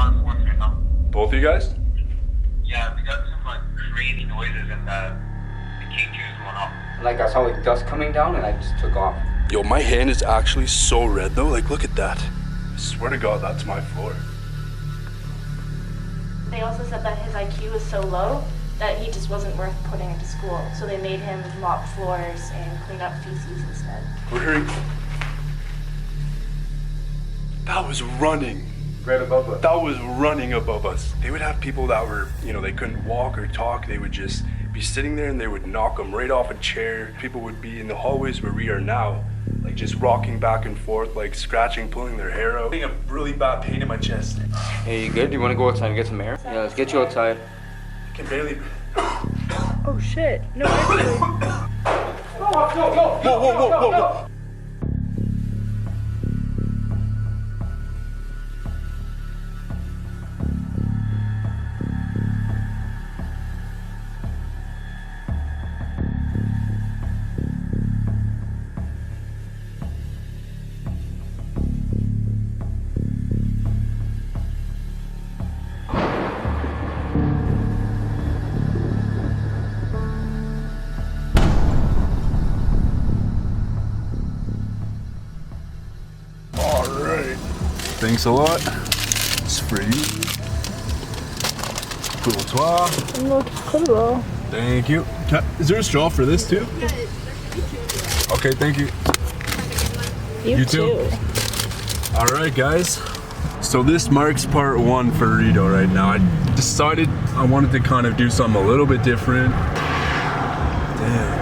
right now. Both of you guys? Yeah, we got some like crazy noises and the K2's going off. Like I saw like dust coming down and I just took off. Yo, my hand is actually so red though. Like, look at that. I swear to God, that's my floor. They also said that his IQ was so low that he just wasn't worth putting into school. So they made him mop floors and clean up feces instead. We're hearing... That was running. Right above us. That was running above us. They would have people that were, you know, they couldn't walk or talk. They would just be sitting there and they would knock them right off a chair. People would be in the hallways where we are now, like just rocking back and forth, like scratching, pulling their hair out. Getting a really bad pain in my chest. Hey, you good? Do you want to go outside and get some air? Yeah, let's get you outside. I can barely... Oh shit. No, actually. Whoa. Thanks a lot. It's for you. Pour toi. Hello. Thank you. Is there a straw for this too? Okay, thank you. You too. All right, guys. So this marks part 1 for Rideau right now. I decided I wanted to kind of do something a little bit different. Damn.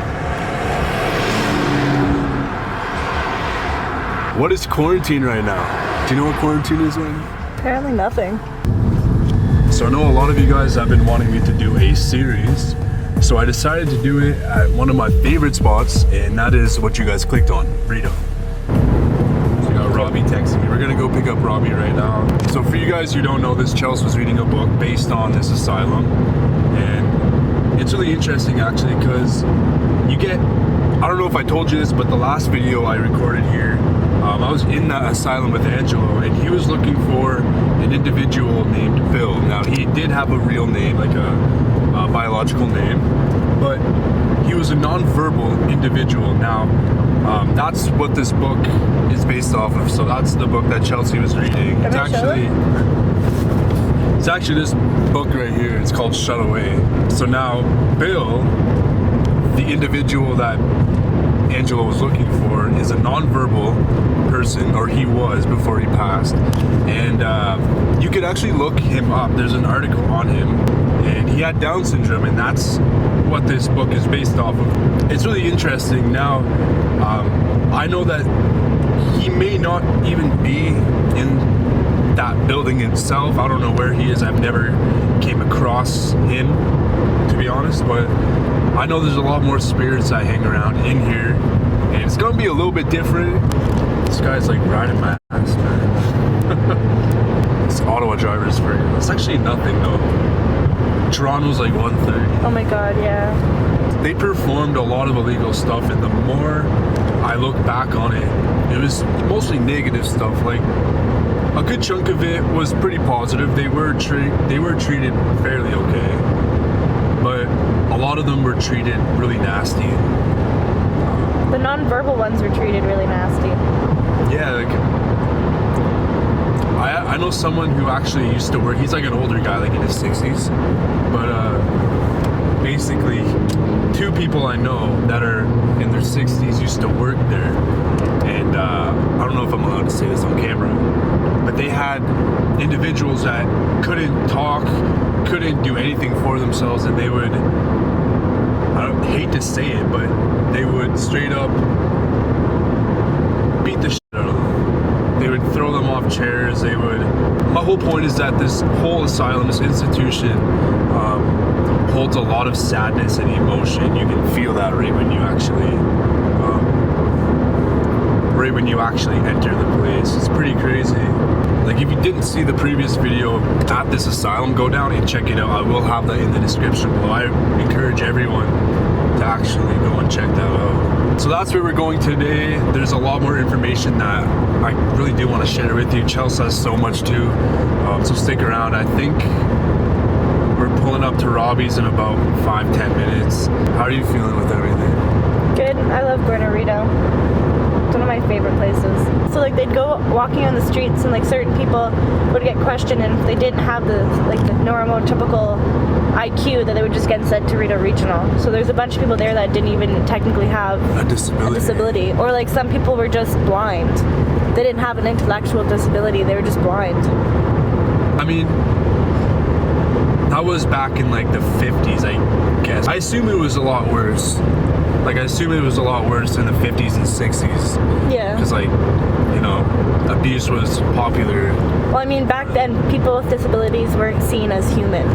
What is quarantine right now? Do you know what quarantine is right now? Apparently nothing. So I know a lot of you guys have been wanting me to do a series. So I decided to do it at one of my favorite spots, and that is what you guys clicked on, Rideau. So I got Robby texting me. We're gonna go pick up Robby right now. So for you guys who don't know this, Chelsey was reading a book based on this asylum. And it's really interesting actually, because you get, I don't know if I told you this, but the last video I recorded here, I was in that asylum with Angelo, and he was looking for an individual named Bill. Now, he did have a real name, like a biological name, but he was a non-verbal individual. Now, that's what this book is based off of. So that's the book that Chelsey was reading. It's actually this book right here. It's called Shadowy. So now, Bill, the individual that Angelo was looking for, is a non-verbal person, or he was before he passed, and you could actually look him up. There's an article on him, and he had Down syndrome, and that's what this book is based off of. It's really interesting. Now, I know that he may not even be in that building itself. I don't know where he is. I've never came across him, to be honest, but I know there's a lot more spirits that hang around in here, and it's gonna be a little bit different. This guy's like riding my ass, man. This Ottawa driver is free. It's actually nothing though. Toronto's like 1:30. Oh my god, yeah. They performed a lot of illegal stuff, and the more I look back on it, it was mostly negative stuff. Like a good chunk of it was pretty positive. They were treated fairly okay, but a lot of them were treated really nasty. The non-verbal ones were treated really nasty. Yeah, like I know someone who actually used to work. He's like an older guy, like in his 60s, but basically 2 people I know that are in their 60s used to work there, and I don't know if I'm allowed to say this on camera, but they had individuals that couldn't talk, couldn't do anything for themselves, and they would, I don't hate to say it, but they would straight up beat the shit out of them. They would throw them off chairs. They would. My whole point is that this whole asylum, this institution, holds a lot of sadness and emotion. You can feel that right when you actually enter the place. It's pretty crazy. Like if you didn't see the previous video at this asylum, go down and check it out. I will have that in the description below. I encourage everyone to actually go and check that out. So that's where we're going today. There's a lot more information that I really do want to share with you. Chelsey has so much too, so stick around. I think we're pulling up to Robby's in about 5-10 minutes. How are you feeling with everything? Good. I love going to Rideau. It's one of my favorite places. So like they'd go walking on the streets and like certain people would get questioned, and if they didn't have the normal typical IQ, that they would just get sent to Rideau Regional. So there's a bunch of people there that didn't even technically have A disability. Or like some people were just blind. They didn't have an intellectual disability, they were just blind. I mean, that was back in like the 50s, I guess. I assume it was a lot worse. Like, I assume it was a lot worse in the 50s and 60s. Yeah. Because, like, you know, abuse was popular. Well, I mean, back then, people with disabilities weren't seen as human.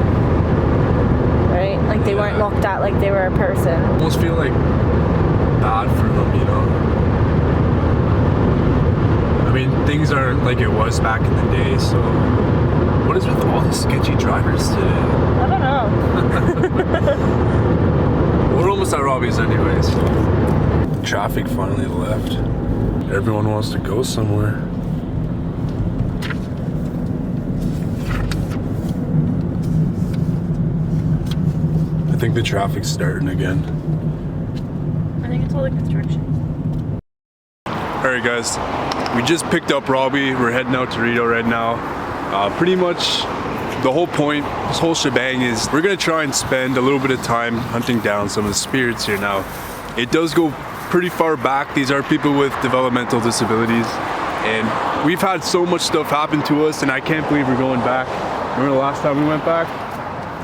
Right? Like, they weren't looked at like they were a person. I almost feel like bad for them, you know? I mean, things aren't like it was back in the day, so... What is with all the sketchy drivers today? I don't know. We're almost at Robby's anyways. Traffic finally left. Everyone wants to go somewhere. I think the traffic's starting again. I think it's all the construction. Alright guys, we just picked up Robby. We're heading out to Rideau right now. Pretty much the whole point, this whole shebang is we're gonna try and spend a little bit of time hunting down some of the spirits here. Now, it does go pretty far back. These are people with developmental disabilities, and we've had so much stuff happen to us, and I can't believe we're going back. Remember the last time we went back?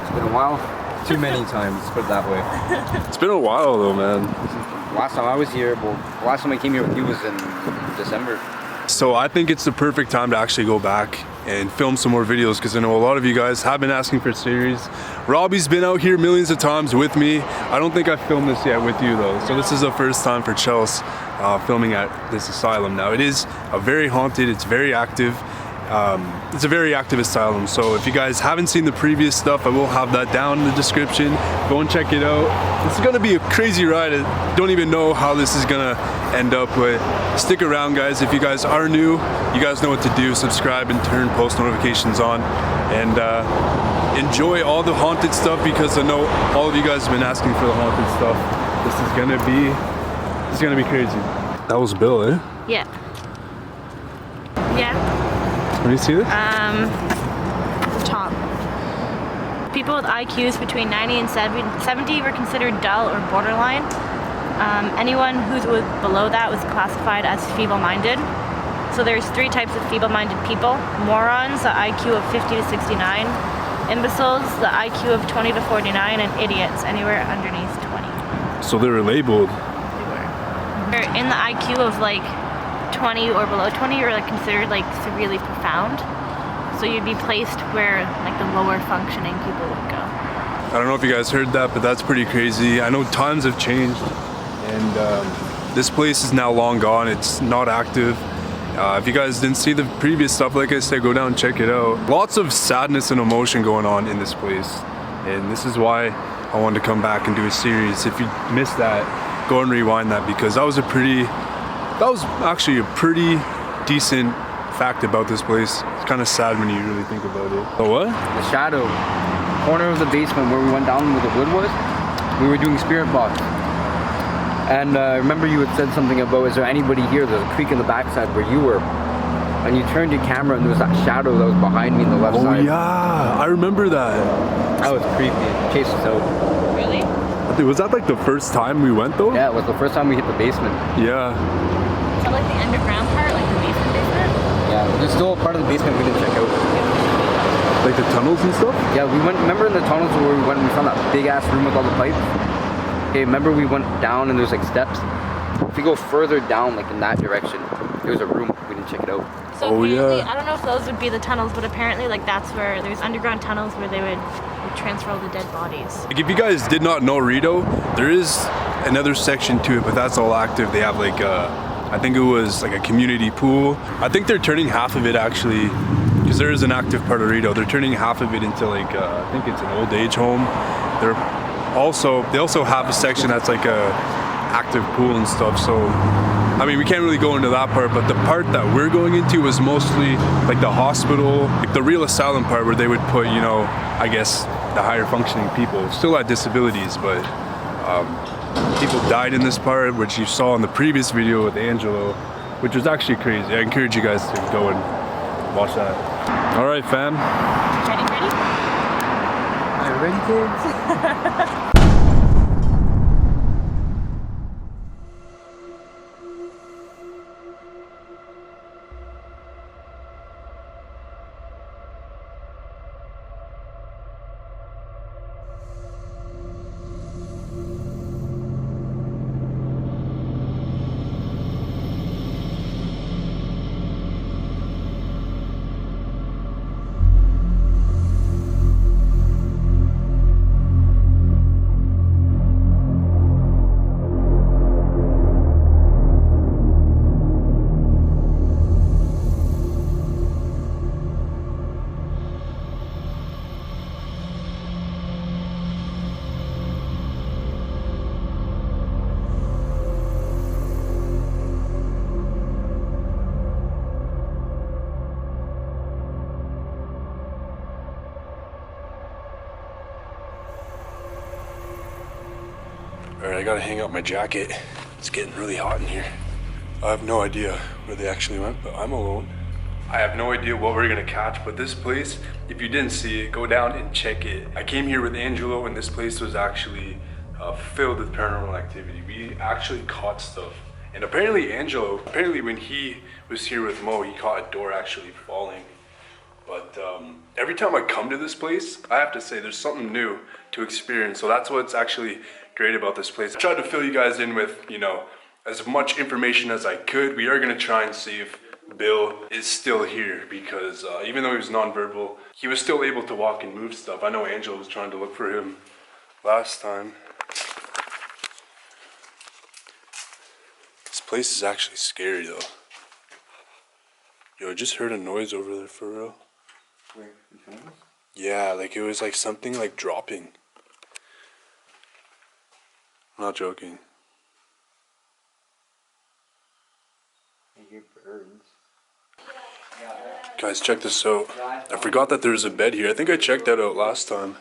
It's been a while. Too many times, put it that way. It's been a while though, man. Last time I was here, well, the last time I came here with you was in December. So I think it's the perfect time to actually go back and film some more videos, because I know a lot of you guys have been asking for a series. Robby's been out here millions of times with me. I don't think I've filmed this yet with you though. So this is the first time for Chelsey filming at this asylum. Now it is a very haunted, it's very active. It's a very active asylum, so if you guys haven't seen the previous stuff, I will have that down in the description. Go and check it out. This is gonna be a crazy ride. I don't even know how this is gonna end up, but stick around guys. If you guys are new, you guys know what to do. Subscribe and turn post notifications on, and enjoy all the haunted stuff, because I know all of you guys have been asking for the haunted stuff. This is gonna be crazy. That was Bill, eh? Yeah. Yeah. Let me see this. The top. People with IQs between 90 and 70 were considered dull or borderline. Anyone who's below that was classified as feeble-minded. So there's 3 types of feeble-minded people. Morons, the IQ of 50 to 69. Imbeciles, the IQ of 20 to 49. And idiots, anywhere underneath 20. So they were labeled. They were. They're in the IQ of like 20 or below 20, you're like considered like severely profound. So you'd be placed where like the lower functioning people would go. I don't know if you guys heard that, but that's pretty crazy. I know times have changed, and this place is now long gone. It's not active. If you guys didn't see the previous stuff, like I said, go down and check it out. Lots of sadness and emotion going on in this place, and this is why I wanted to come back and do a series. If you missed that, go and rewind that, because that was actually a pretty decent fact about this place. It's kind of sad when you really think about it. Oh, what? The shadow. Corner of the basement where we went down where the wood was, we were doing spirit box. And I remember you had said something about, is there anybody here? There's a creek in the backside where you were. And you turned your camera and there was that shadow that was behind me on the left side. Oh yeah, I remember that. That was creepy. It chased us out. Really? Was that like the first time we went though? Yeah, it was the first time we hit the basement. Yeah. Is that like the underground part, like the basement? Yeah, there's still a part of the basement we didn't check out. Like the tunnels and stuff? Yeah, we went, remember in the tunnels where we went and we found that big ass room with all the pipes? Okay, remember we went down and there's like steps? If we go further down, like in that direction, there's a room, we didn't check it out. So apparently, I don't know if those would be the tunnels, but apparently like that's where there's underground tunnels where they would transfer all the dead bodies. Like if you guys did not know Rideau, there is another section to it, but that's all active. They have like I think it was like a community pool. I think they're turning half of it actually, because there is an active part of Rideau. They're turning half of it into like I think it's an old age home. They also have a section that's like a active pool and stuff. So, I mean, we can't really go into that part, but the part that we're going into was mostly like the hospital, like the real asylum part where they would put, you know, I guess the higher functioning people, still had disabilities, but people died in this part, which you saw in the previous video with Angelo, which was actually crazy. I encourage you guys to go and watch that. All right, fam. Ready? Are you ready, kids? Alright, I gotta hang up my jacket. It's getting really hot in here. I have no idea where they actually went, but I'm alone. I have no idea what we're gonna catch, but this place, if you didn't see it, go down and check it. I came here with Angelo and this place was actually filled with paranormal activity. We actually caught stuff. And apparently when he was here with Mo, he caught a door actually falling. But every time I come to this place, I have to say there's something new to experience. So that's what's actually great about this place. I tried to fill you guys in with, you know, as much information as I could. We are gonna try and see if Bill is still here because even though he was nonverbal, he was still able to walk and move stuff. I know Angela was trying to look for him last time. This place is actually scary though. Yo, I just heard a noise over there for real. Where? In front of us? Yeah, like it was like something like dropping. I'm not joking. I hear birds. Guys, check this out. I forgot that there was a bed here. I think I checked that out last time.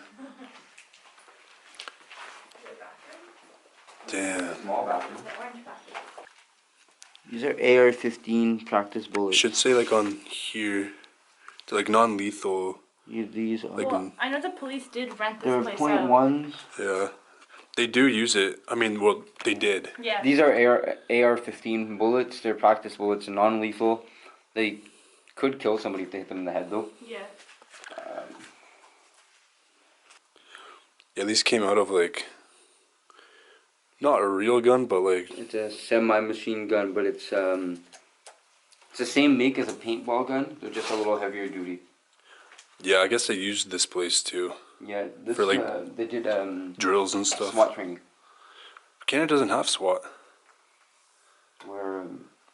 Damn. Small bathroom. These are AR-15 practice bullets. Should say like on here, they're like non-lethal. These are. Like, Well, I know the police did rent They're this place out. .1s. yeah, they do use it. I mean, well, they did. Yeah. These are AR-15 bullets. They're practice bullets, non-lethal. They could kill somebody if they hit them in the head, though. Yeah. Yeah, these came out of like, not a real gun, but like. It's a semi-machine gun, but it's the same make as a paintball gun. They're just a little heavier duty. Yeah, I guess they used this place too. Yeah, this For, like, they did Drills and stuff. SWAT training. Canada doesn't have SWAT. Or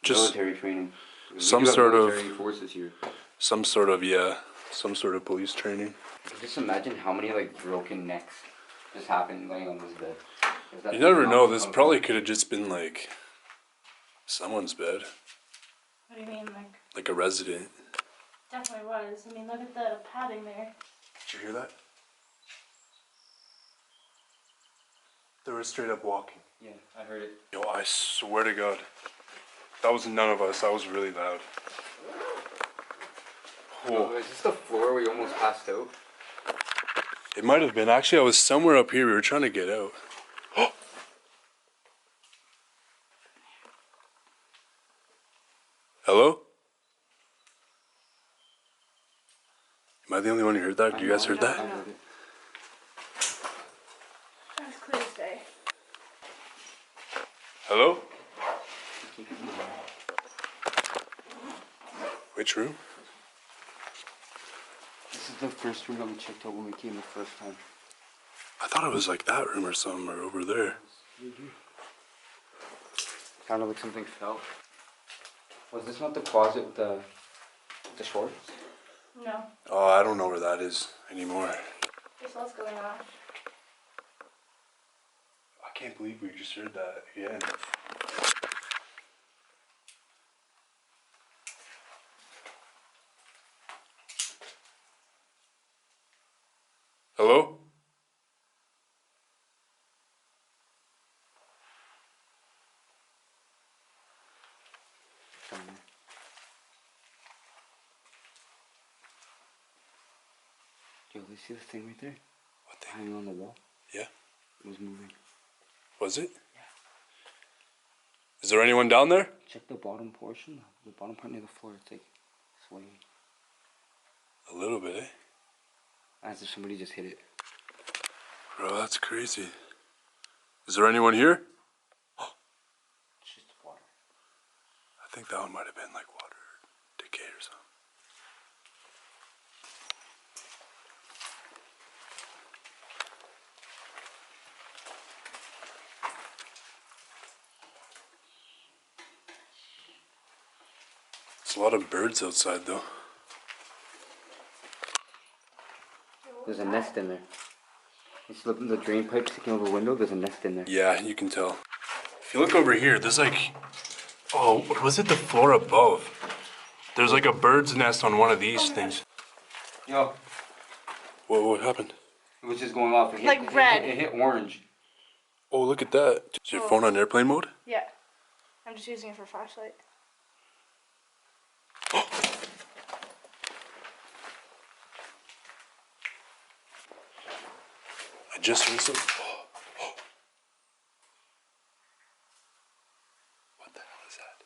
Just military training. We some do have sort of- military forces here. Some sort of, yeah, some sort of police training. Just imagine how many like broken necks just happened laying on this bed. If that You never thing know, not this come probably from- could have just been like someone's bed. What do you mean, like? Like a resident. Definitely was. I mean, look at the padding there. Did you hear that? They were straight up walking. Yeah, I heard it. Yo, I swear to God. That was none of us. That was really loud. Oh, is this the floor where you almost passed out? It might have been. Actually, I was somewhere up here. We were trying to get out. Hello? Am I the only one who heard that? You guys heard that? I heard it. That's clear as day. Hello? Which room? This is the first room that we checked out when we came the first time. I thought it was like that room or something, or over there. Kind of like something fell. Was this not the closet with the shorts? No. Oh, I don't know where that is anymore. Guess what's going on? I can't believe we just heard that again. Hello? Yo, you see this thing right there? What thing? Hanging on the wall? Yeah. It was moving. Was it? Yeah. Is there anyone down there? Check the bottom portion, the bottom part near the floor. It's like swaying. A little bit, eh? As if somebody just hit it. Bro, that's crazy. Is there anyone here? It's just water. I think that one might have been like water decay or something. There's a lot of birds outside though. There's a nest in there. You see the drain pipe sticking over the window? There's a nest in there. Yeah, you can tell. If you look over here, there's like, oh, was it the floor above? There's like a bird's nest on one of these things. Yo, What happened? it was just going off. It hit, Like red. It hit orange. Oh, look at that. Is your phone on airplane mode? Yeah. I'm just using it for flashlight. I just heard some. What the hell is that?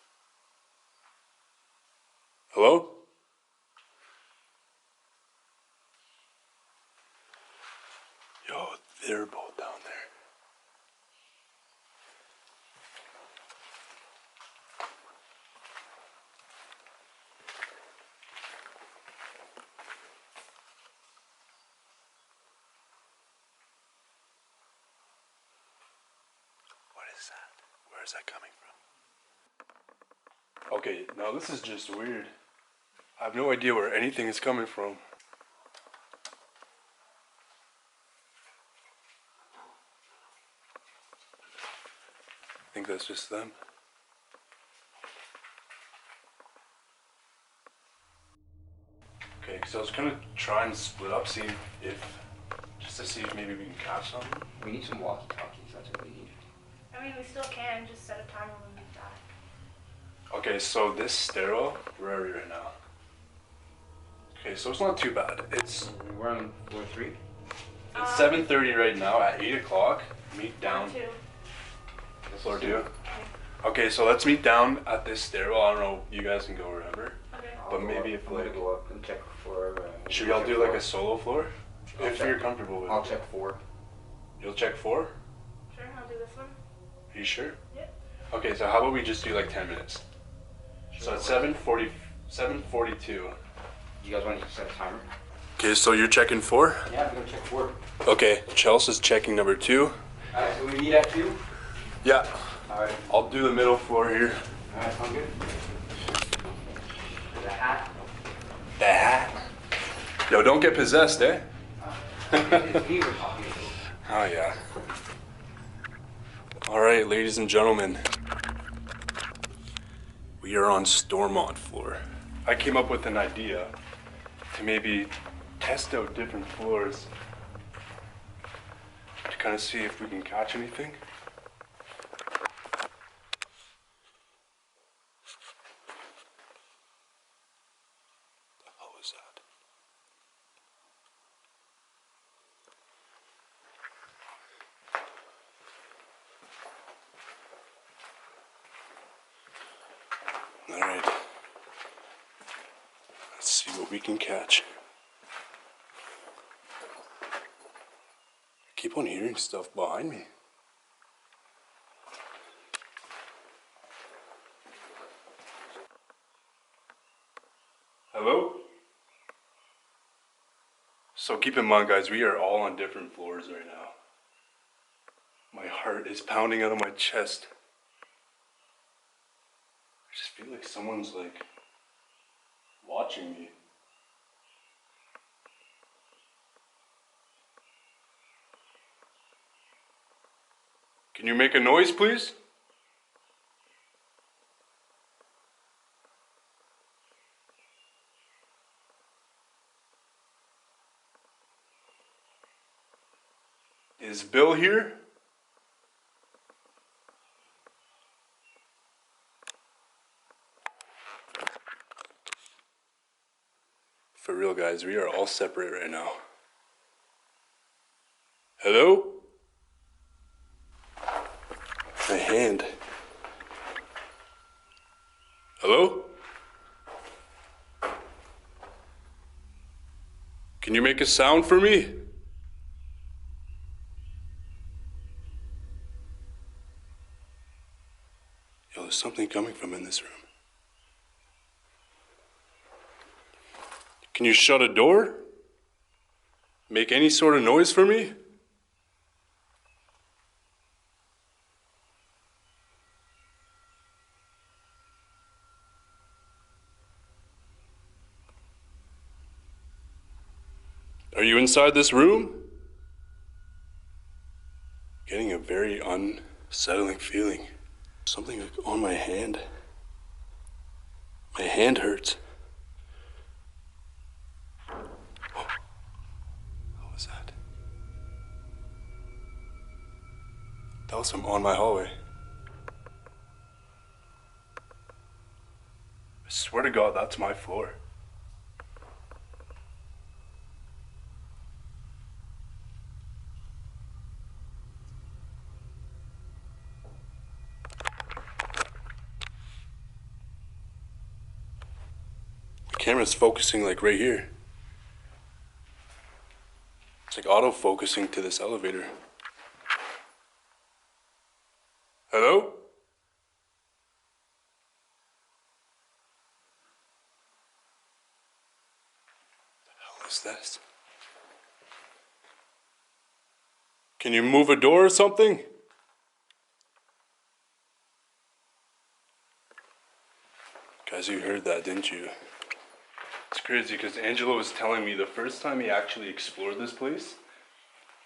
Hello? Yo, they're both down there. What is that? Where is that coming from? Okay, now this is just weird. I have no idea where anything is coming from. I think that's just them. Okay, because I was gonna try and split up, see if just to see if maybe we can catch something. We need some walkie-talkies. That's what we need. I mean, we still can just set a timer when we get back. Okay, so this stairwell, where are we right now? Okay, so it's not too bad. It's We're on floor 3. it's 7:30 right now. At 8 o'clock, meet down. Two. Floor 2. Okay, so let's meet down at this stairwell. I don't know. You guys can go wherever. Okay. But maybe if I'm gonna like, go up and check for. should we all do like a solo floor? If you're comfortable with I'll it. check 4. You'll check 4? Sure, I'll do this one. Are you sure? Yeah. Okay, so how about we just do like 10 minutes? So at 7:42. You guys want to set a timer? Okay, so you're checking 4? Yeah, I'm gonna check 4. Okay, Chelsea's checking number 2. Alright, so we meet at 2? Yeah, Alright. I'll do the middle floor here. Alright, sound good? The hat. The hat. Yo, don't get possessed, eh? It's me we're talking to. Oh yeah. All right, ladies and gentlemen, we are on Stormont floor. I came up with an idea to maybe test out different floors to kind of see if we can catch anything. What the hell is that? All right. Let's see what we can catch. I keep on hearing stuff behind me. Hello? So keep in mind, guys, we are all on different floors right now. My heart is pounding out of my chest. I just feel like someone's like watching me. Can you make a noise, please? Is Bill here? For real, guys, we are all separate right now. Hello? My hand. Hello? Can you make a sound for me? Yo, there's something coming from in this room. Can you shut a door? Make any sort of noise for me? Are you inside this room? Getting a very unsettling feeling. Something like on my hand. My hand hurts. Oh. What was that? That was from on my hallway. I swear to God, that's my floor. Camera's focusing like right here. It's like auto-focusing to this elevator. Hello? What the hell is this? Can you move a door or something? Guys, you heard that, didn't you? It's crazy because Angelo was telling me the first time he actually explored this place,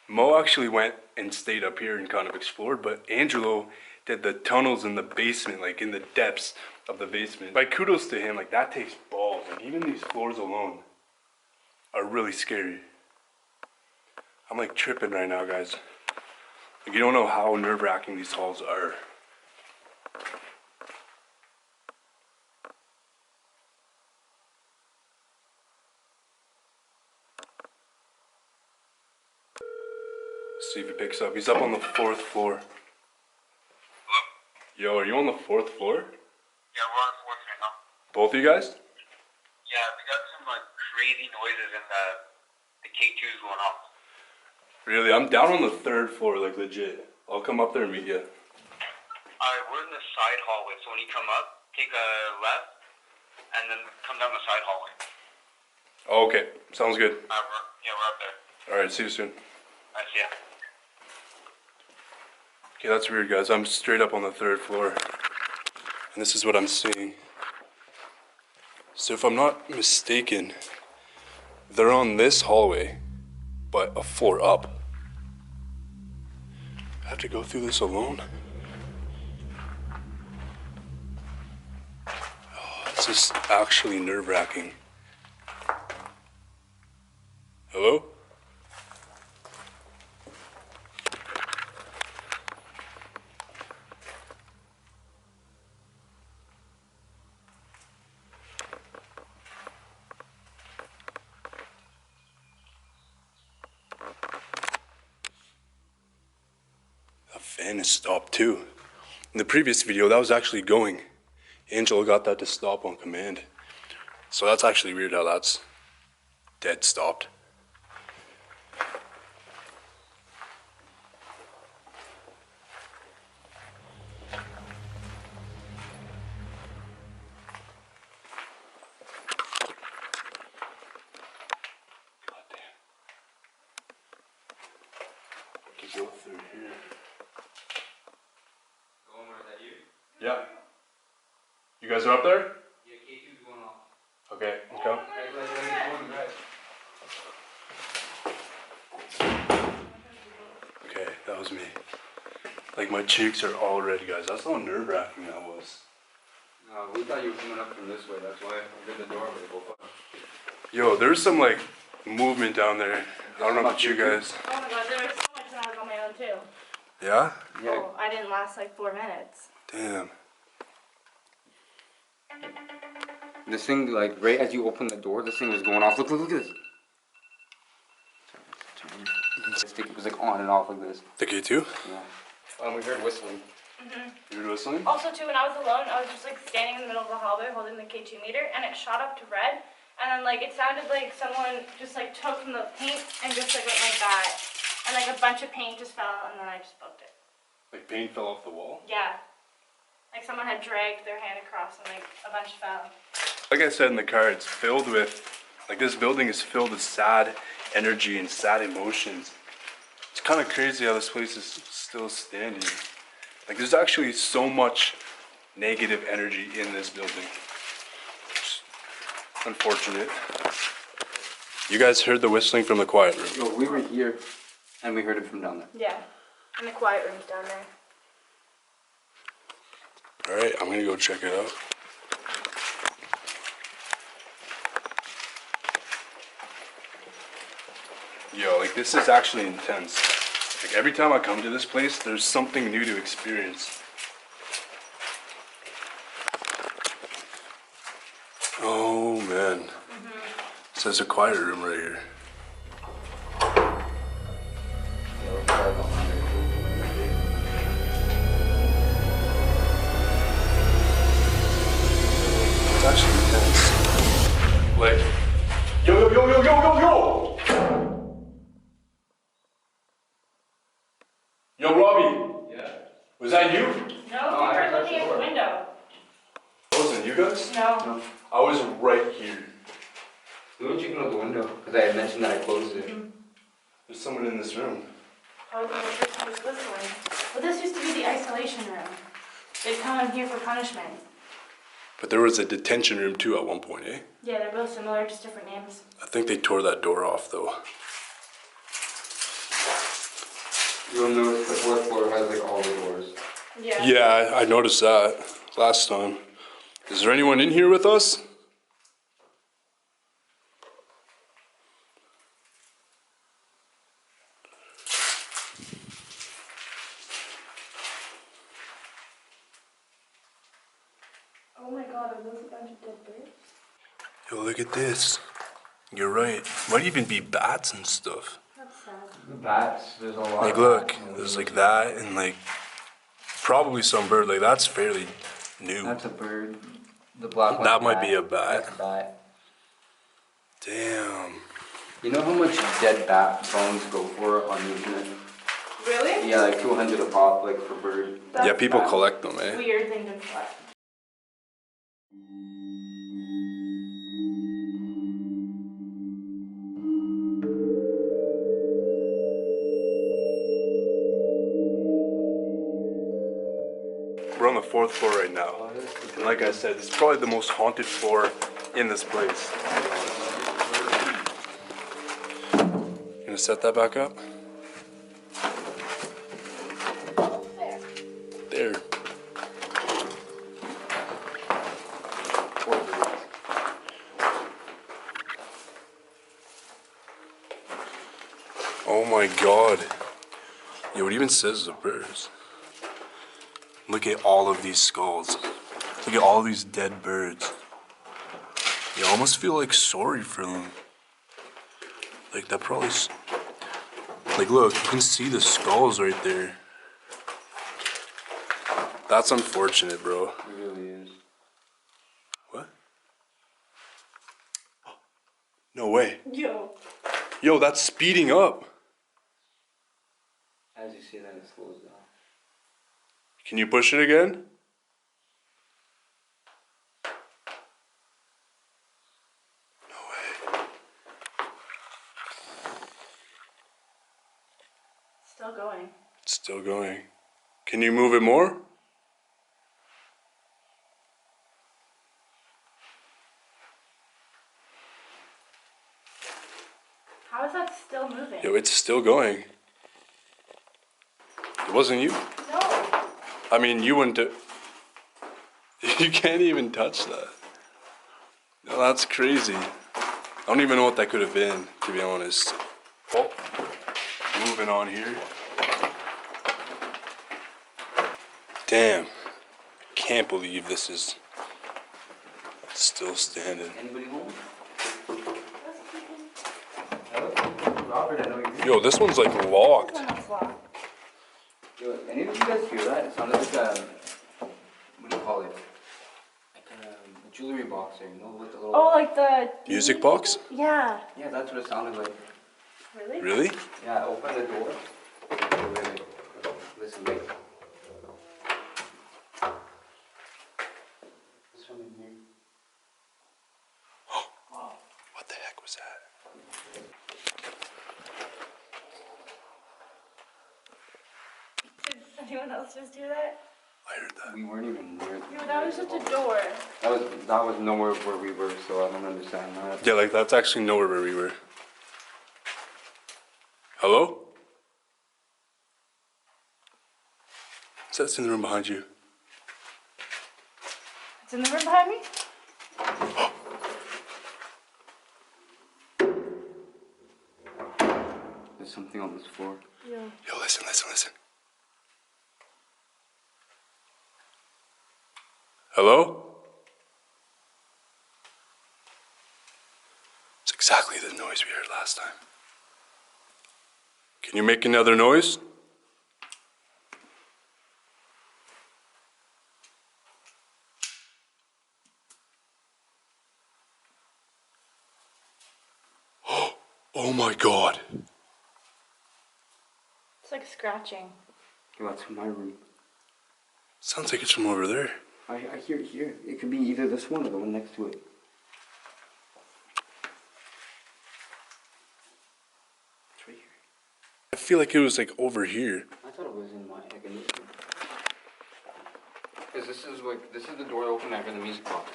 Mo actually went and stayed up here and kind of explored, but Angelo did the tunnels in the basement, like in the depths of the basement. Like, kudos to him, like that takes balls. Like even these floors alone are really scary. I'm like tripping right now, guys. Like you don't know how nerve-wracking these halls are. See if he picks up. He's up on the 4th floor. Hello? Yo, are you on the 4th floor? Yeah, we're on 4th right now. Both of you guys? Yeah, we got some like crazy noises and the K2's going off. Really? I'm down on the 3rd floor, like legit. I'll come up there and meet you. Alright, we're in the side hallway, so when you come up, take a left, and then come down the side hallway. Oh, okay. Sounds good. We're up there. Alright, see you soon. Alright, see ya. Okay, that's weird, guys. I'm straight up on the 3rd floor. And this is what I'm seeing. So if I'm not mistaken, they're on this hallway, but a floor up. I have to go through this alone? Oh, this is actually nerve-wracking. Hello? Fan is stopped too. In the previous video, that was actually going. Angelo got that to stop on command. So that's actually weird how that's dead stopped. God damn. I can go through here. Omar, is that you? Yeah. You guys are up there? Yeah, K2's going off. Okay, let's go. Okay, that was me. Like my cheeks are all red, guys. That's how nerve-wracking that was. We thought you were coming up from this way. That's why I did the doorway. Yo, there's some like movement down there. I don't know about you guys. Oh my god, there was so much when I was on my own too. Yeah? Yeah. Oh, I didn't last like 4 minutes. Damn. This thing, like, right as you open the door, this thing was going off. Look at this. It was like on and off like this. The K2? Yeah. We heard whistling. You heard whistling? Also too, when I was alone, I was just like standing in the middle of the hallway holding the K2 meter, and it shot up to red, and then like it sounded like someone just like took from the paint and just like went like that, and like a bunch of paint just fell, and then I just booked it. Like paint fell off the wall? Yeah. Like someone had dragged their hand across and like a bunch fell. Like I said in the car, it's filled with, like this building is filled with sad energy and sad emotions. It's kind of crazy how this place is still standing. Like there's actually so much negative energy in this building. It's unfortunate. You guys heard the whistling from the quiet room. No, we were here, and we heard it from down there. Yeah. And the quiet room's down there. Alright, I'm gonna go check it out. Yo, like this is actually intense. Like every time I come to this place, there's something new to experience. Oh man. It says a quiet room right here. It's actually intense. Like, yo! Yo, Robby. Yeah. Was that you? No, we were looking at the window. That wasn't you guys? No. I was right here. We were checking out the window, because I had mentioned that I closed it. There's someone in this room. Probably the person who's whistling. Well, this used to be the isolation room. They'd come in here for punishment. But there was a detention room too at one point, eh? Yeah, they're both similar, just different names. I think they tore that door off though. You'll notice the fourth floor has like all the doors. Yeah. Yeah, I noticed that last time. Is there anyone in here with us? Oh my god, are those a bunch of dead birds? Yo, look at this. You're right. Might even be bats and stuff. That's sad. The bats, there's a lot Like of look, bats. there's like that and like probably some bird. Like that's fairly new. That's a bird. The black one. That might be a bat. That's a bat. Damn. You know how much dead bat bones go for on the internet? Really? Yeah, like 200 a pop, like for bird. That's Yeah, people bad. collect them, eh? weird thing to collect. We're on the 4th floor right now. And like I said, it's probably the most haunted floor in this place. You gonna set that back up? There. Oh my god. Yo, it even says the birds. Look at all of these skulls. Look at all these dead birds. You almost feel like sorry for them. Like that probably. Like look, you can see the skulls right there. That's unfortunate, bro. It really is. What? No way. Yo. Yo, that's speeding up. As you see that, it slows down. Can you push it again? No way. Still going. It's still going. Can you move it more? How is that still moving? Yo, it's still going. It wasn't you? No. I mean, you wouldn't do... You can't even touch that. No, that's crazy. I don't even know what that could have been, to be honest. Oh, moving on here. Damn. Can't believe this is still standing. Anybody home? Robert, I know you're here. Yo, this one's like locked. Yo, any of you guys hear that? It sounded like a, what do you call it? Like a jewelry box or, you know, with the little... Oh, like the... Music box? Yeah. Yeah, that's what it sounded like. Really? Really? Yeah, open the door. Wait, wait. Listen, wait. This one in here. What the heck was that? Did anyone else just hear that? I heard that. We weren't even near. No, that was just a door. That was nowhere where we were, so I don't understand that. Yeah, like that's actually nowhere where we were. Hello? That's in the room behind you. It's in the room behind me? There's something on this floor. Yeah. Yo, listen, listen, listen. Hello? It's exactly the noise we heard last time. Can you make another noise? Oh my god. It's like scratching. Yo, that's from my room. Sounds like it's from over there. I hear it here. It could be either this one or the one next to it. It's right here. I feel like it was like over here. I thought it was in my like in this room. Because this is the door opener for the music box.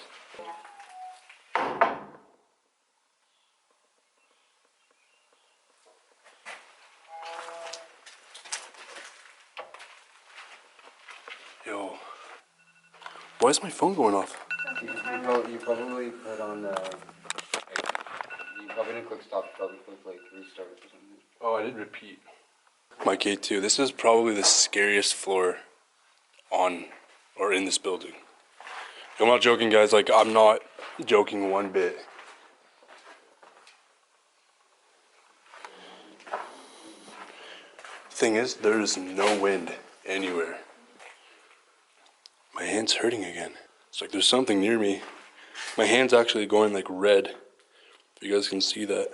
Yo. Why is my phone going off? You probably put on the... you probably didn't click stop, you probably clicked like restart or something. Oh, I did repeat. My K2, this is probably the scariest floor on or in this building. I'm not joking, guys. Like, I'm not joking one bit. Thing is, there is no wind anywhere. My hand's hurting again. It's like there's something near me. My hand's actually going like red. If you guys can see that.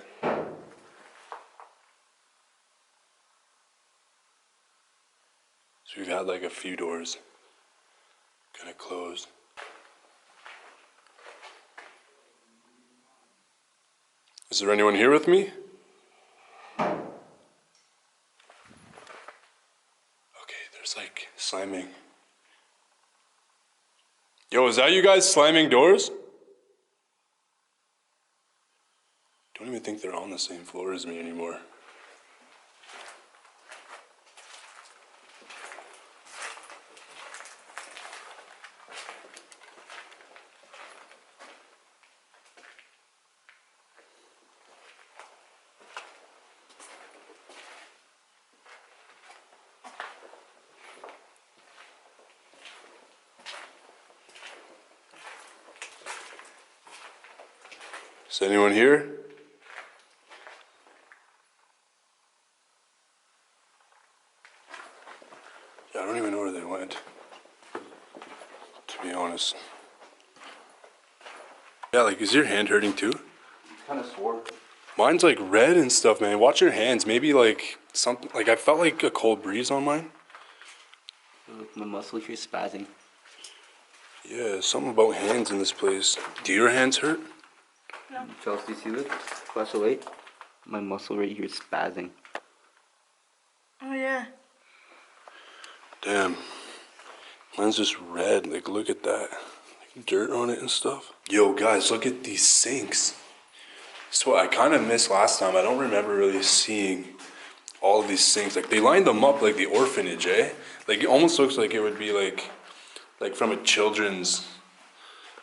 So we've had like a few doors kind of closed. Is there anyone here with me? Okay, there's like slamming. Yo, is that you guys slamming doors? Don't even think they're on the same floor as me anymore. Is anyone here? Yeah, I don't even know where they went, to be honest. Yeah, like, is your hand hurting too? It's kind of sore. Mine's like red and stuff, man. Watch your hands. Maybe like something, like I felt like a cold breeze on mine. My muscles here spazzing. Yeah, something about hands in this place. Do your hands hurt? No. Chelsey, see this? Flash the light. My muscle right here is spazzing. Oh yeah. Damn. Mine's just red. Like, look at that. Like, dirt on it and stuff. Yo, guys, look at these sinks. So I kind of missed last time. I don't remember really seeing all of these things. Like they lined them up like the orphanage, eh? Like it almost looks like it would be like from a children's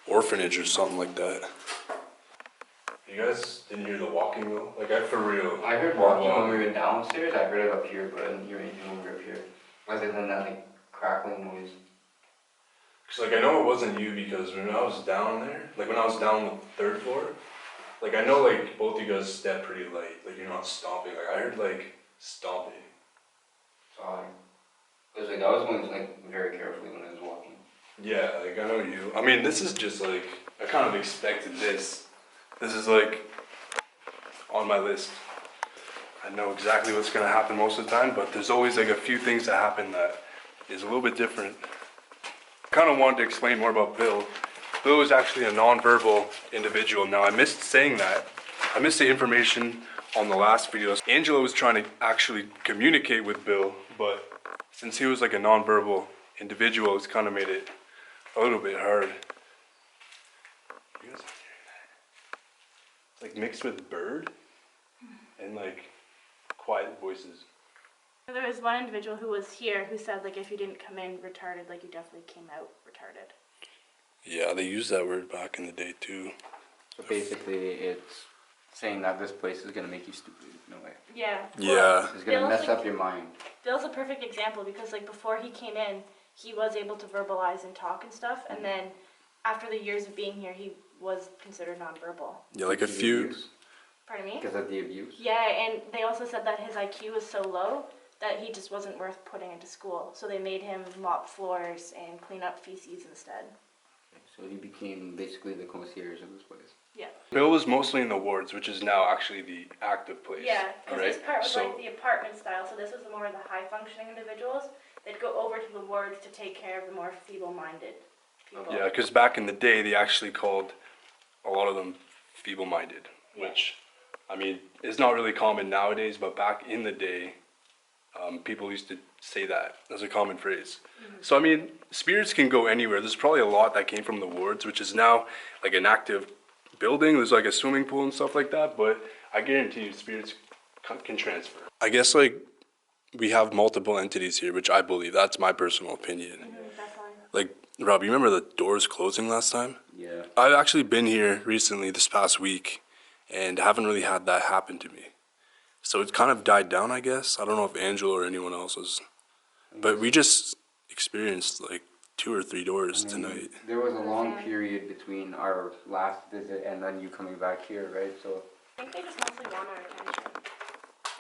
orphanage or something like that. You guys didn't hear the walking though? Like for real. I heard walking when we went downstairs. I heard it up here, but I didn't hear anything when we were up here. Other than that like crackling noise. Cause like I know it wasn't you because when I was down there, like when I was down the 3rd floor, like I know like both you guys step pretty light. Like you're not stomping. Like I heard like stomping. Sorry. Cause like I was going like very carefully when I was walking. Yeah, like I know you. I mean, this is just like I kind of expected this. This is like on my list. I know exactly what's gonna happen most of the time, but there's always like a few things that happen that is a little bit different. I kind of wanted to explain more about Bill. Bill is actually a nonverbal individual. Now I missed saying that. I missed the information on the last videos. Angela was trying to actually communicate with Bill, but since he was like a nonverbal individual, it's kind of made it a little bit hard. You guys are hearing that? It's like mixed with bird and like quiet voices. There was one individual who was here who said like if you didn't come in retarded, like you definitely came out retarded. Yeah, they used that word back in the day too. So basically it's saying that this place is gonna make you stupid in a way. Yeah. Yeah. It's gonna mess up your mind. Bill's a perfect example because like before he came in, he was able to verbalize and talk and stuff, and then after the years of being here, he was considered nonverbal. Yeah, like a few. Abuse. Pardon me? Because of the abuse. Yeah, and they also said that his IQ was so low that he just wasn't worth putting into school. So they made him mop floors and clean up feces instead. So he became basically the concierge of this place. Yeah. Bill was mostly in the wards, which is now actually the active place. Yeah, because right? this part was So like the apartment style, so this was more of the high-functioning individuals. They'd go over to the wards to take care of the more feeble-minded people. yeah, because back in the day, they actually called a lot of them feeble-minded, Yeah. which, I mean, is not really common nowadays, but back in the day, people used to say that as a common phrase. So, I mean, spirits can go anywhere. There's probably a lot that came from the wards, which is now like an active building. There's like a swimming pool and stuff like that, but I guarantee you spirits can transfer. I guess like we have multiple entities here, which I believe. That's my personal opinion. Definitely. Like, Rob, you remember the doors closing last time? Yeah. I've actually been here recently this past week and haven't really had that happen to me. So it's kind of died down, I guess. I don't know if Angela or anyone else has. But we just experienced like 2 or 3 doors tonight. There was a long period between our last visit and then you coming back here, right? So I think they just mostly want our attention.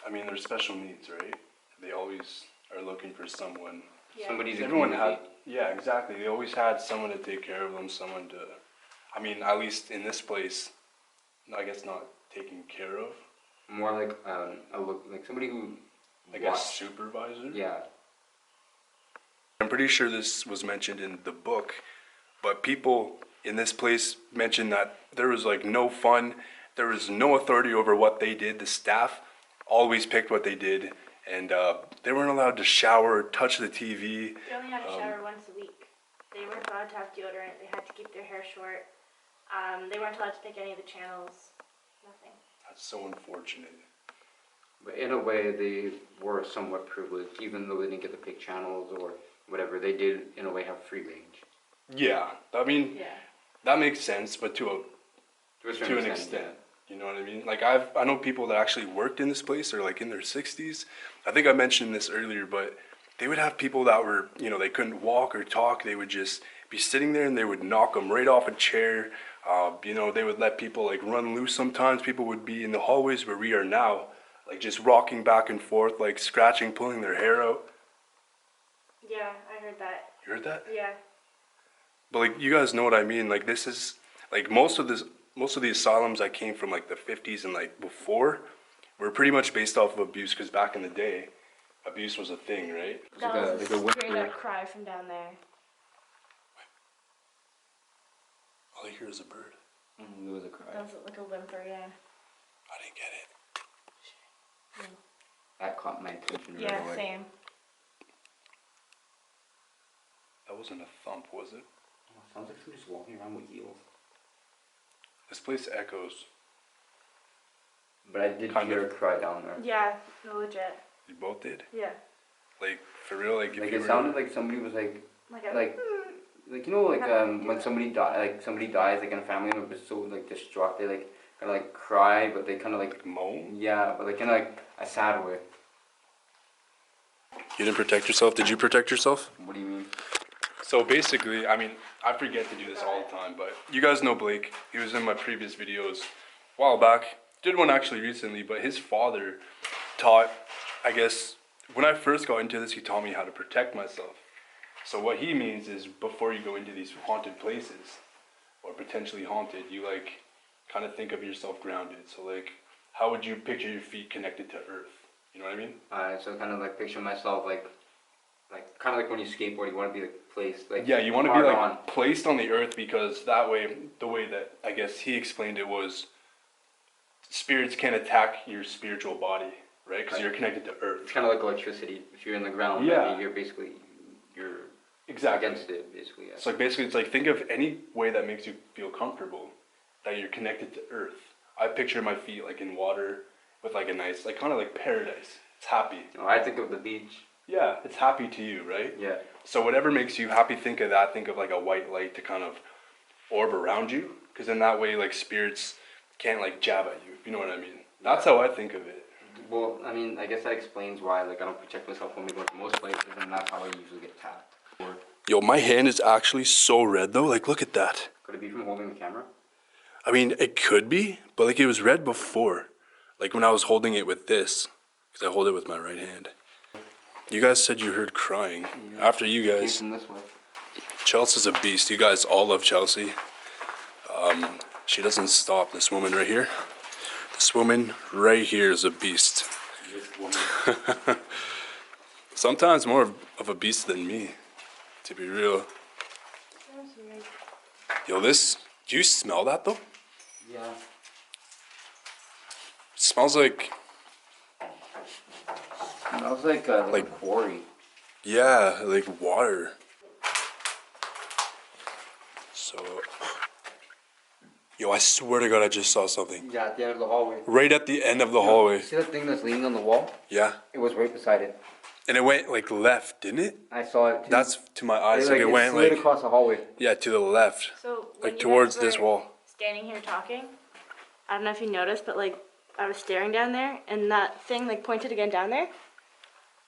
I mean, they're special needs, right? They always are looking for someone. Yeah. somebody's a Everyone had, community. yeah, exactly. They always had someone to take care of them, someone to, I mean, at least in this place, I guess not taken care of. More like like somebody who Like a supervisor? Yeah. I'm pretty sure this was mentioned in the book, but people in this place mentioned that there was like no fun, there was no authority over what they did. The staff always picked what they did, and they weren't allowed to shower or touch the TV. They only had to shower once a week. They weren't allowed to have deodorant. They had to keep their hair short. They weren't allowed to pick any of the channels. Nothing. That's so unfortunate. But in a way, they were somewhat privileged, even though they didn't get to pick channels or whatever. They did, in a way, have free range. Yeah, I mean, Yeah. that makes sense, but to an extent. You know what I mean? Like I know people that actually worked in this place are like in their 60s. I think I mentioned this earlier, but they would have people that were, you know, they couldn't walk or talk. They would just be sitting there and they would knock them right off a chair. You know, they would let people like run loose sometimes. People would be in the hallways where we are now, like just rocking back and forth, like scratching, pulling their hair out. Yeah, I heard that. You heard that? Yeah. But like, you guys know what I mean. Like, this is like most of the asylums that came from like the 50s and like before were pretty much based off of abuse, because back in the day, abuse was a thing, right? That like a- was like a a whisper. straight up cry from down there. All I hear is a bird. There was a cry. That was like a whimper, yeah. I didn't get it. That caught my attention right Yeah, away. same. That wasn't a thump, was it? Oh, sounds like somebody's walking around with heels. This place echoes. But I did Kind hear of. a cry down there. Yeah, no legit. You both did? Yeah. Like, for real? Like, if Like you it were... sounded like somebody was like Like you know, like when somebody dies like in a family member is so like distraught, they like kind of like cry, but they kind of like moan? Yeah, but like kind of like a sad way. You didn't protect yourself? Did you protect yourself? What do you mean? So basically, I mean, I forget to do this all the time, but you guys know Blake. He was in my previous videos a while back. Did one actually recently, but his father taught, I guess, when I first got into this, he taught me how to protect myself. So what he means is before you go into these haunted places, or potentially haunted, you like kind of think of yourself grounded. So like, how would you picture your feet connected to earth? You know what I mean? So kind of like picture myself like kind of like when you skateboard, you want to be like placed like Yeah, you want to be like on. placed on the earth, because that way, the way that I guess he explained it was, spirits can't attack your spiritual body, right? Because you're connected to earth. It's kind of like electricity. If you're in the ground, Yeah. then you're basically Exactly. against it, basically. Yeah. So like basically, it's like think of any way that makes you feel comfortable, that you're connected to earth. I picture my feet like in water with like a nice, like kind of like paradise. It's happy. Oh, I think of the beach. Yeah, it's happy to you, right? Yeah. So whatever makes you happy, think of that. Think of like a white light to kind of orb around you, because in that way, like spirits can't like jab at you. If you know what I mean? That's how I think of it. Well, I mean, I guess that explains why like I don't protect myself when we go to most places, and that's how I usually get tapped. Or Yo, my hand is actually so red though. Like, look at that. could it be from holding the camera? I mean, it could be, but like it was red before. Like when I was holding it with this, because I hold it with my right hand. You guys said you heard crying. Yeah. After you guys. Came from this way. Chelsea's a beast. You guys all love Chelsea. She doesn't stop. This woman right here. This woman right here is a beast. This woman. Sometimes more of a beast than me, to be real. Yo, this, do you smell that though? Yeah. It smells like, Smells like a quarry. yeah, like water. So, yo, I swear to God, I just saw something. Yeah, at the end of the hallway. Right at the end of the hallway. See that thing that's leaning on the wall? Yeah. It was right beside it. And it went like left, didn't it? I saw it too. That's to my eyes. Like it went slid like, across the hallway. yeah, to the left. So Like towards this wall. Standing here talking, I don't know if you noticed, but like I was staring down there, and that thing like pointed again down there.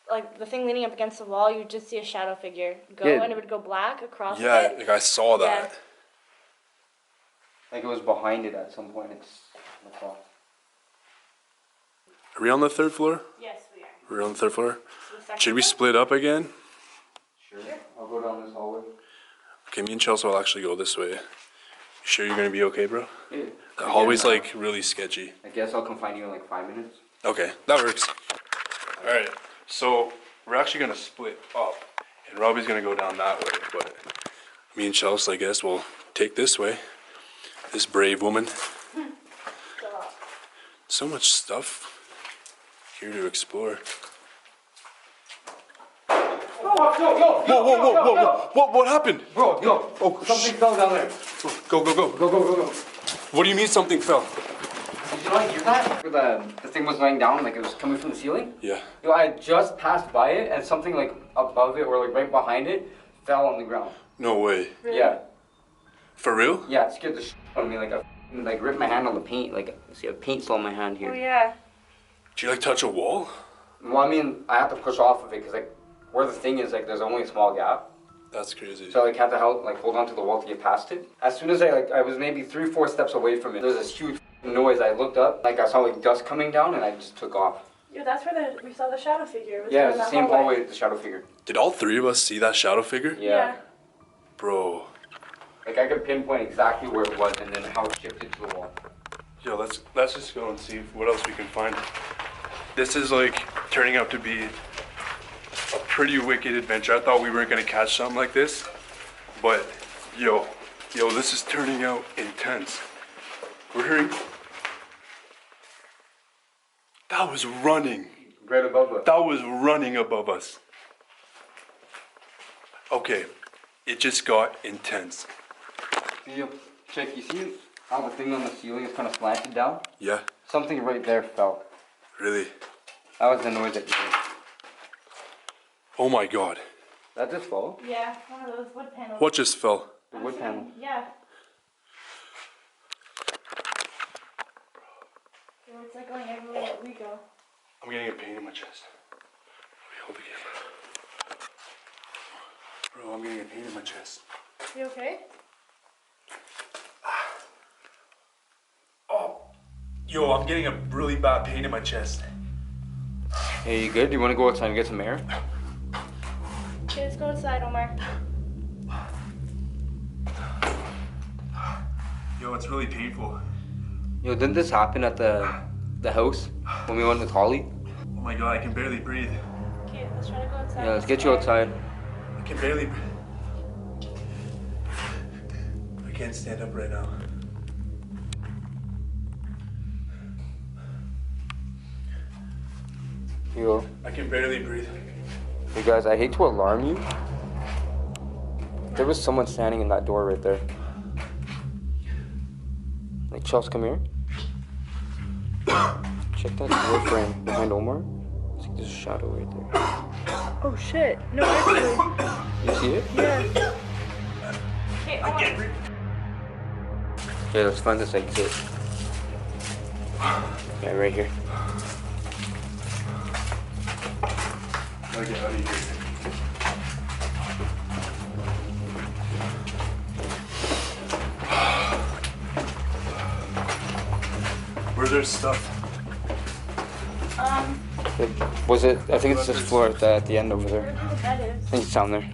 Like the thing leaning up against the wall, you would just see a shadow figure go, Yeah. and it would go black across Yeah, it. like I saw that. Like it was behind it at some point. That's all. Are we on the third floor? Yes, we are. We're on the third floor. So the second Should we floor? split up again? Sure. I'll go down this hallway. Okay, me and Chelsea will actually go this way. You sure you're gonna be okay, bro? Yeah. The hallway's like really sketchy. I guess I'll come find you in like 5 minutes. Okay, that works. Alright, so we're actually gonna split up, and Robby's gonna go down that way, but me and Chelsea, I guess, will take this way. This brave woman. So much stuff here to explore. Whoa, what happened? Bro, yo, something fell down there. Go. Go. What do you mean something fell? Did you not hear that? The thing was laying down, like it was coming from the ceiling? Yeah. Yo, I had just passed by it, and something like above it or like right behind it fell on the ground. No way. Really? Yeah. For real? Yeah, it scared the shit out of me. Like I ripped my hand on the paint. Like, see, a paint still on my hand here. Oh yeah. Did you like touch a wall? Well, I mean, I have to push off of it because like where the thing is, like there's only a small gap. That's crazy. So I like had to hold onto the wall to get past it. As soon as I was maybe 3-4 steps away from it, there was this huge noise. I looked up, like I saw like dust coming down, and I just took off. Yeah, that's where we saw the shadow figure. It was Yeah, down it's the that same hallway as the shadow figure. Did all three of us see that shadow figure? Yeah. Bro. Like I could pinpoint exactly where it was and then how it shifted to the wall. Yo, let's just go and see what else we can find. This is like turning out to be a pretty wicked adventure. I thought we weren't gonna catch something like this, but yo, this is turning out intense. We're hearing. That was running. Right above us. That was running above us. Okay, it just got intense. See, check, you see how the thing on the ceiling is kind of slanted down? Yeah, Something right there fell. really. That was the noise that you heard. Oh my god. That just fell? Yeah, one of those wood panels. What just fell? The wood panel. Yeah. It's like going everywhere that we go. I'm getting a pain in my chest. Hold the camera. Bro, I'm getting a pain in my chest. You okay? Oh. Yo, I'm getting a really bad pain in my chest. Hey, you good? Do you want to go outside and get some air? Okay, let's go outside, Omar. Yo, it's really painful. Yo, didn't this happen at the house when we went with Holly? Oh my god, I can barely breathe. Okay, let's try to go outside. Yeah, let's get you outside. I can barely breathe. I can't stand up right now. Yo, I can barely breathe. you guys, I hate to alarm you. There was someone standing in that door right there. Like, Chelsey, come here. Check that door frame behind Omar. It's like there's a shadow right there. Oh shit. No, actually. You see it? Yeah. Okay, Omar. Okay, let's find this exit. Yeah, right here. Gotta get out of here. Where's their stuff? Was it? I think it's this floor at the end over there. Where do you think the bed is? I think it's down there.